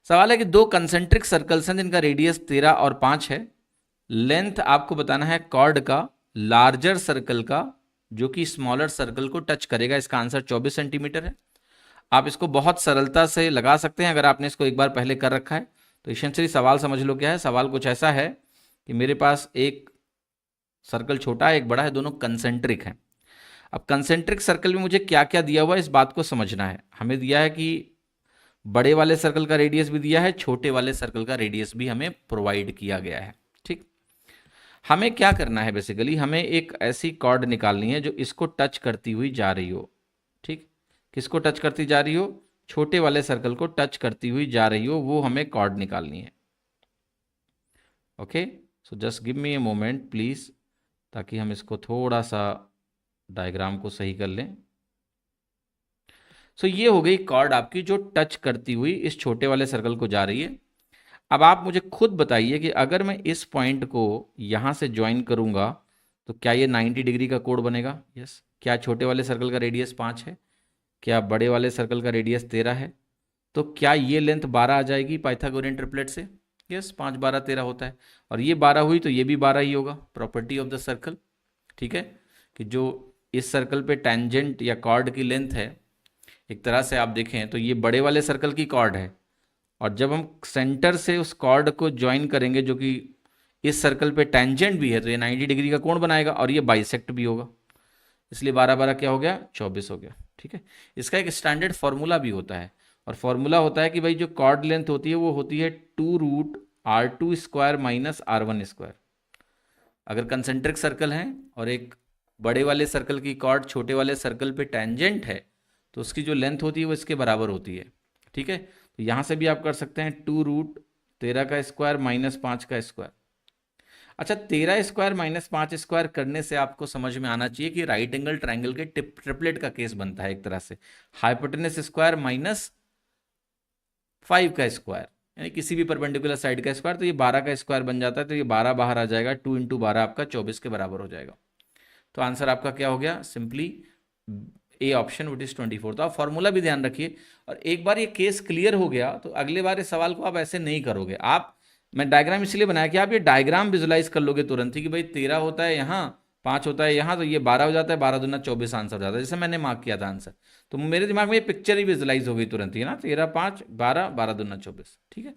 सवाल है कि दो कंसेंट्रिक सर्कल्स हैं जिनका रेडियस 13 और 5 है। लेंथ आपको बताना है कॉर्ड का लार्जर सर्कल का जो कि स्मॉलर सर्कल को टच करेगा। इसका आंसर 24 सेंटीमीटर है। आप इसको बहुत सरलता से लगा सकते हैं अगर आपने इसको एक बार पहले कर रखा है। तो इसेंशियली सवाल समझ लो क्या है। सवाल कुछ ऐसा है कि मेरे पास एक सर्कल छोटा है, एक बड़ा है, दोनों कंसेंट्रिक हैं। अब कंसेंट्रिक सर्कल में मुझे क्या क्या दिया हुआ है इस बात को समझना है। हमें दिया है कि बड़े वाले सर्कल का रेडियस भी दिया है, छोटे वाले सर्कल का रेडियस भी हमें प्रोवाइड किया गया है। ठीक, हमें क्या करना है बेसिकली, हमें एक ऐसी कॉर्ड निकालनी है जो इसको टच करती हुई जा रही हो। ठीक, किसको टच करती जा रही हो? छोटे वाले सर्कल को टच करती हुई जा रही हो, वो हमें कॉर्ड निकालनी है। Okay, so just give me a moment please, ताकि हम इसको थोड़ा सा डायग्राम को सही कर लें। सो ये हो गई कॉर्ड आपकी जो टच करती हुई इस छोटे वाले सर्कल को जा रही है। अब आप मुझे खुद बताइए कि अगर मैं इस पॉइंट को यहां से ज्वाइन करूंगा तो क्या ये 90 डिग्री का कोण बनेगा? यस। क्या छोटे वाले सर्कल का रेडियस 5 है? क्या बड़े वाले सर्कल का रेडियस 13 है? तो क्या ये लेंथ 12 आ जाएगी पाइथागोरियन ट्रिपलेट से? यस, 5 12 13 होता है। और ये 12 हुई तो ये भी 12 ही होगा, प्रॉपर्टी ऑफ द सर्कल। ठीक है, कि जो इस सर्कल पे टेंजेंट या कॉर्ड की लेंथ है, एक तरह से आप देखें तो ये बड़े वाले सर्कल की कॉर्ड है, और जब हम सेंटर से उस कॉर्ड को ज्वाइन करेंगे जो कि इस सर्कल पे टेंजेंट भी है, तो ये 90 डिग्री का कोण बनाएगा और ये बाइसेक्ट भी होगा। इसलिए 12 12 क्या हो गया? 24 हो गया। ठीक है, इसका एक स्टैंडर्ड फॉर्मूला भी होता है, और फॉर्मूला होता है कि भाई जो कॉर्ड लेंथ होती है वो होती है 2√R2² माइनस R1²। अगर कंसेंट्रिक सर्कल है और एक बड़े वाले सर्कल की कॉर्ड छोटे वाले सर्कल पे टेंजेंट है, तो उसकी जो लेंथ होती है वो इसके बराबर होती है। ठीक है, तो यहाँ से भी आप कर सकते हैं 2√13² माइनस 5²। अच्छा, 13² माइनस 5² करने से आपको समझ में आना चाहिए कि राइट एंगल ट्राइंगल के ट्रिपलेट का केस बनता है एक तरह से। हाइपोटेनस स्क्वायर माइनस 5² यानी किसी भी परपेंडिकुलर साइड का स्क्वायर, तो ये 12² बन जाता है। तो ये 12 बाहर आ जाएगा, 2 × 12 आपका 24 के बराबर हो जाएगा। तो आंसर आपका क्या हो गया? Simply A option, which is 24। तो आप फॉर्मूला भी ध्यान रखिए, और एक बार ये केस क्लियर हो गया तो अगले बार इस सवाल को आप ऐसे नहीं करोगे। आप, मैं डायग्राम इसलिए बनाया कि आप ये डायग्राम विजुलाइज कर लोगे तुरंत ही कि भाई 13 होता है यहाँ, 5 होता है यहाँ, तो ये 12 हो जाता है, 12 दूना 24 आंसर हो जाता है, जैसे मैंने मार्क किया था आंसर। तो मेरे दिमाग में ये पिक्चर ही विजुलाइज हो गई तुरंत ही ना, 13 5 12, 12 दूना 24। ठीक है,